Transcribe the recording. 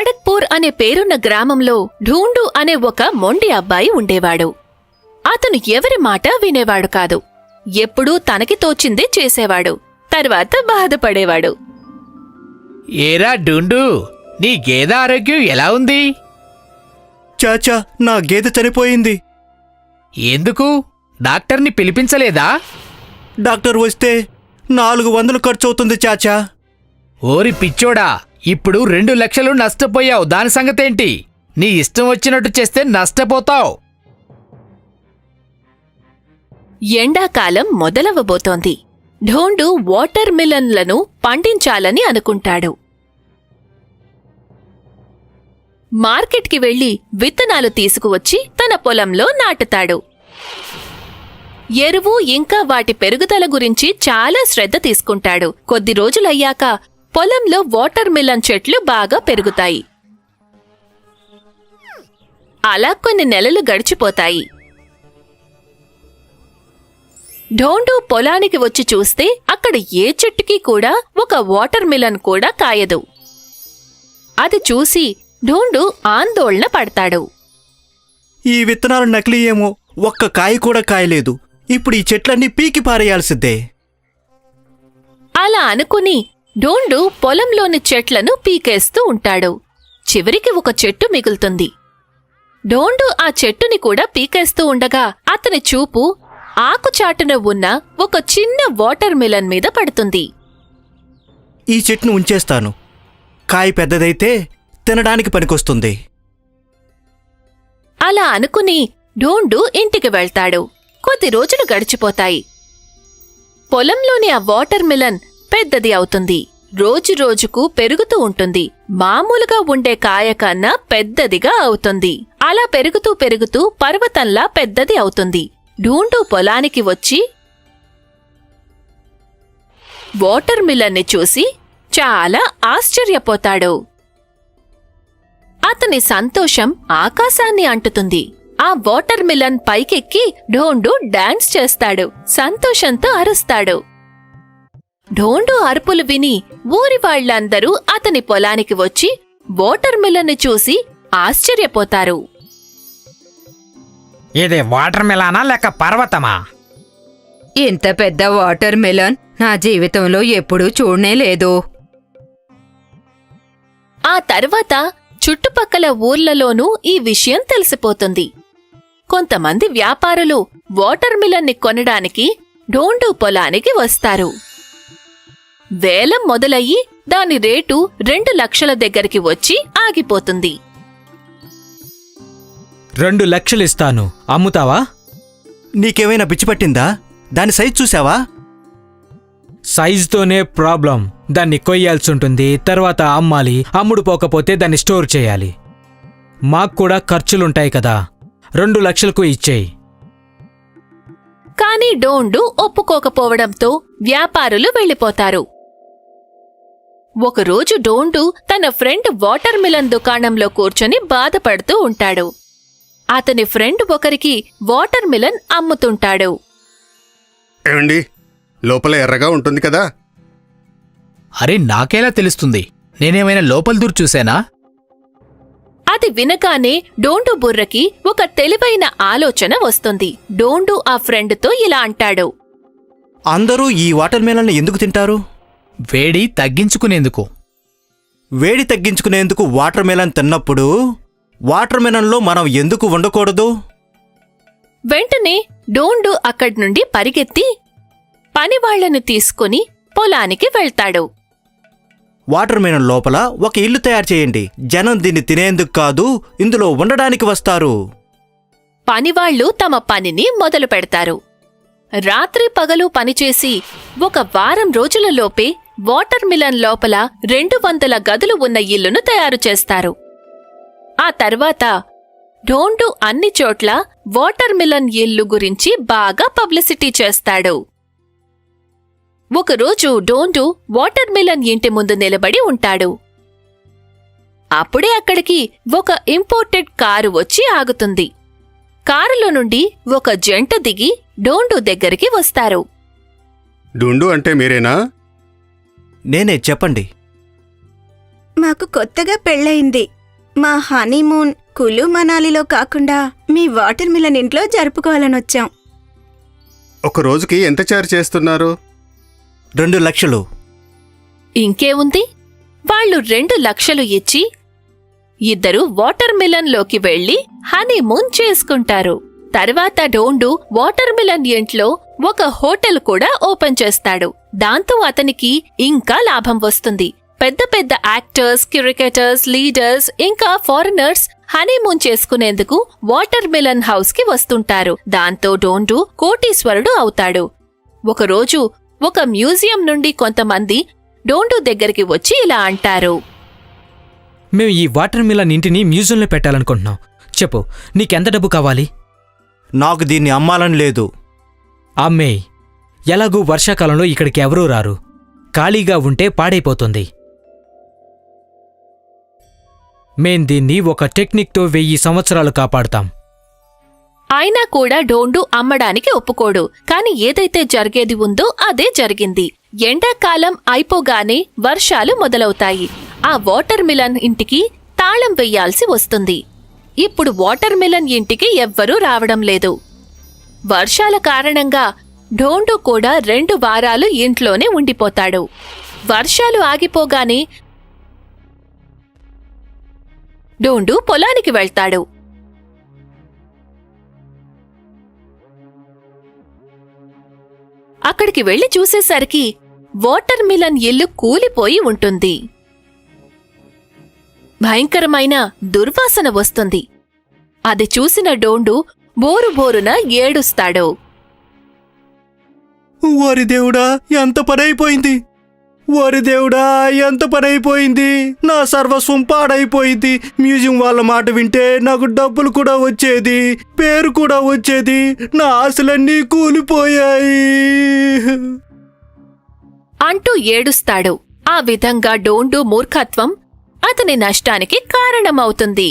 ఖడక్పూర్ అనే పేరున్న గ్రామంలో ఢూండు అనే ఒక మొండి అబ్బాయి ఉండేవాడు. అతను ఎవరి మాట వినేవాడు కాదు. ఎప్పుడూ తనకి తోచిందే చేసేవాడు. తర్వాత బాధపడేవాడు. ఏరా డుండు, నీ గేదె ఆరోగ్యం ఎలా ఉంది? చాచా, నా గేదె చనిపోయింది. ఎందుకు? డాక్టర్ని పిలిపించలేదా? డాక్టర్ వస్తే 400 ఖర్చవుతుంది చాచా. ఓరి పిచ్చోడా, ఇప్పుడు 2 లక్షలు నష్టపోయావు. దాని సంగతేంటి? నీ ఇష్టం వచ్చినట్టు చేస్తే నష్టపోతావు. ఎండాకాలం మొదలవబోతోంది. ఢోండు వాటర్ మిలన్లను పండించాలని అనుకుంటాడు. మార్కెట్కి వెళ్లి విత్తనాలు తీసుకువచ్చి తన పొలంలో నాటుతాడు. ఎరువు ఇంకా వాటి పెరుగుదల గురించి చాలా శ్రద్ధ తీసుకుంటాడు. కొద్ది రోజులయ్యాక పొలంలో వాటర్ మిలన్ చెట్లు బాగా పెరుగుతాయి. అలా కొన్ని నెలలు గడిచిపోతాయి. ఢోండు పొలానికి వచ్చి చూస్తే అక్కడ ఏ చెట్టుకి కూడా ఒక వాటర్ మిలన్ కూడా కాయదు. అది చూసి ఢోండు ఆందోళన పడతాడు. ఈ విత్తనాలు నకిలీ ఏమో, ఒక్క కాయ కూడా కాయలేదు. ఇప్పుడు ఈ చెట్లన్నీ పీకి పారేయాల్సిందే. అలా అనుకుని ఢోండు పొలంలోని చెట్లను పీకేస్తూ ఉంటాడు. చివరికి ఒక చెట్టు మిగులుతుంది. ఢోండు ఆ చెట్టుని కూడా పీకేస్తూ ఉండగా అతని చూపు ఆకుచాటున ఉన్న ఒక చిన్న వాటర్ మిలన్ మీద పడుతుంది. ఈ చెట్టును ఉంచేస్తాను. కాయ పెద్దదైతే తినడానికి పనికొస్తుంది. అలా అనుకుని ఢోండు ఇంటికి వెళ్తాడు. కొద్ది రోజులు గడిచిపోతాయి. పొలంలోని ఆ వాటర్ మిలన్ పెద్దది అవుతుంది. రోజురోజుకు పెరుగుతూ ఉంటుంది. మామూలుగా ఉండే కాయ కన్నా పెద్దదిగా అవుతుంది. అలా పెరుగుతూ పెరుగుతూ పర్వతంలా పెద్దది అవుతుంది. ఢూండు పొలానికి వచ్చి వాటర్ మిలన్ని చూసి చాలా ఆశ్చర్యపోతాడు. అతని సంతోషం ఆకాశాన్ని అంటుతుంది. ఆ వాటర్ మిలన్ పైకెక్కి ఢోండు డాన్స్ చేస్తాడు. సంతోషంతో అరుస్తాడు. ఢోండు అరుపులు విని ఊరి వాళ్లందరూ అతని పొలానికి వచ్చి వాటర్ మిలన్ని చూసి ఆశ్చర్యపోతారు. ఇది వాటర్ మిలానా లేక పర్వతమా? ఇంత పెద్ద వాటర్ మిలన్ నా జీవితంలో ఎప్పుడూ చూడనేలేదు. ఆ తర్వాత చుట్టుపక్కల ఊర్లలోనూ ఈ విషయం తెలిసిపోతుంది. కొంతమంది వ్యాపారులు వాటర్ మిలన్ని కొనడానికి ఢోండు పొలానికి వస్తారు. వేలం మొదలయ్యి దాని రేటు 2 లక్షల దగ్గరికి వచ్చి ఆగిపోతుంది. 2 లక్షలిస్తాను, అమ్ముతావా? నీకేమైనా పిచ్చిపట్టిందా? దాని సైజు చూసావా? సైజుతోనే ప్రాబ్లం. దాన్ని కొయ్యాల్సుంటుంది, తర్వాత అమ్మాలి. అమ్ముడు పోకపోతే దాన్ని స్టోర్ చేయాలి. మాక్కూడా ఖర్చులుంటాయి కదా. 2 లక్షలకు ఇచ్చేయి. కాని ఢోండు ఒప్పుకోకపోవడంతో వ్యాపారులు వెళ్ళిపోతారు. ఒకరోజు ఢోండు తన ఫ్రెండ్ వాటర్ మిలన్ దుకాణంలో కూర్చొని బాధపడుతూ ఉంటాడు. అతని ఫ్రెండ్ ఒకరికి వాటర్ మిలన్ అమ్ముతుంటాడు. ఏమండి, లోపల ఎర్రగా ఉంటుంది కదా? అరే, నాకెలా తెలుస్తుంది? నేనేమైనా లోపల దూరు చూశానా? అది వినగానే ఢోండు బుర్రకి ఒక తెలివైన ఆలోచన వస్తుంది. ఢోండు ఆ ఫ్రెండ్తో ఇలా అంటాడు. అందరూ ఈ వాటర్ మిలన్ ఎందుకు తింటారు? వేడి తగ్గించుకునేందుకు. వేడి తగ్గించుకునేందుకు వాటర్ మిలన్ తిన్నప్పుడు వాటర్ మిలన్లో మనం ఎందుకు ఉండకూడదు? వెంటనే ఢోండు అక్కడ్నుండి పరిగెత్తి పనివాళ్లను తీసుకుని పొలానికి వెళ్తాడు. వాటర్ మిలన్ లోపల ఒక ఇల్లు తయారు చేయండి. జనం దీన్ని తినేందుకు కాదు, ఇందులో ఉండడానికి వస్తారు. పనివాళ్లు తమ పనిని మొదలు పెడతారు. రాత్రి పగలు పనిచేసి 1 వారం రోజులలోపే వాటర్ మిలన్ లోపల 200 గదులు ఉన్న ఇల్లును తయారు చేస్తారు. ఆ తర్వాత ఢోండు అన్ని చోట్ల వాటర్ మిలన్ ఇల్లు గురించి బాగా పబ్లిసిటీ చేస్తాడు. ఒకరోజు ఢోండు వాటర్ మిలన్ ఇంటి ముందు నిలబడి ఉంటాడు. అప్పుడే అక్కడికి ఒక ఇంపోర్టెడ్ కారు వచ్చి ఆగుతుంది. కారులో నుండి ఒక జంట దిగి ఢోండు దగ్గరికి వస్తారు. డుండు అంటే మీరేనా? నేనే, చెప్పండి. మాకు కొత్తగా పెళ్ళయింది. మా హనీమూన్ కులు మనాలిలో కాకుండా మీ వాటర్ మిలన్ ఇంట్లో జరుపుకోవాలనొచ్చాం. ఒక రోజుకి ఎంత చార్జ్ చేస్తున్నారు? 2 లక్షలు. ఇంకేముంది, వాళ్ళు 2 లక్షలు ఇచ్చి ఇద్దరు వాటర్ మిలన్ లోకి వెళ్లి హనీమూన్ చేసుకుంటారు. తర్వాత డోండు వాటర్ మిలన్ ఇంట్లో ఒక హోటల్ కూడా ఓపెన్ చేస్తాడు. దాంతో అతనికి ఇంకా లాభం వస్తుంది. పెద్ద పెద్ద యాక్టర్స్, క్రికెటర్స్, లీడర్స్ ఇంకా ఫారినర్స్ హనీమూన్ చేసుకునేందుకు వాటర్ మిలన్ హౌస్ కి వస్తుంటారు. దాంతో డోండు కోటీశ్వరుడు అవుతాడు. ఒకరోజు ఒక మ్యూజియం నుండి కొంతమంది డోండు దగ్గరికి వచ్చి ఇలా అంటారు. మేము ఈ వాటర్ మిలన్ ఇంటిని మ్యూజియంలో పెట్టాలనుకుంటున్నాం. చెప్పు, నీకెంత డబ్బు కావాలి? నాకు దీన్ని అమ్మాలని లేదు. అమ్మేయ్. ఎలాగూ వర్షాకాలంలో ఇక్కడికి ఎవరూ రారు. ఖాళీగా ఉంటే పాడైపోతుంది. మేం దీన్ని ఒక టెక్నిక్తో 1000 సంవత్సరాలు కాపాడుతాం. అయినా కూడా డోండు అమ్మడానికి ఒప్పుకోడు. కాని ఏదైతే జరిగేది ఉందో అదే జరిగింది. ఎండాకాలం అయిపోగానే వర్షాలు మొదలవుతాయి. ఆ వాటర్ మిలన్ ఇంటికి తాళం వెయ్యాల్సి వస్తుంది. ఇప్పుడు వాటర్ మిలన్ ఇంటికి ఎవ్వరూ రావడం లేదు. వర్షాల కారణంగా డోండు కూడా 2 వారాలు ఇంట్లోనే ఉండిపోతాడు. వర్షాలు ఆగిపోగానే డోండు పొలానికి వెళ్తాడు. అక్కడికి వెళ్లి చూసేసరికి వాటర్ మిలన్ ఇల్లు కూలిపోయి ఉంటుంది. భయంకరమైన దుర్వాసన వస్తుంది. అది చూసిన డోండు బోరుబోరున ఏడుస్తాడు. ఓరి దేవుడా, ఎంత పనైపోయింది! ఓరి దేవుడా, ఎంత పనైపోయింది! నా సర్వస్వం పాడైపోయింది. మ్యూజియం వాళ్ళ మాట వింటే నాకు డబ్బులు కూడా వచ్చేది, పేరు కూడా వచ్చేది. నా ఆశలన్నీ కూలిపోయాయి అంటూ ఏడుస్తాడు. ఆ విధంగా డోండు మూర్ఖత్వం అతని నష్టానికి కారణమవుతుంది.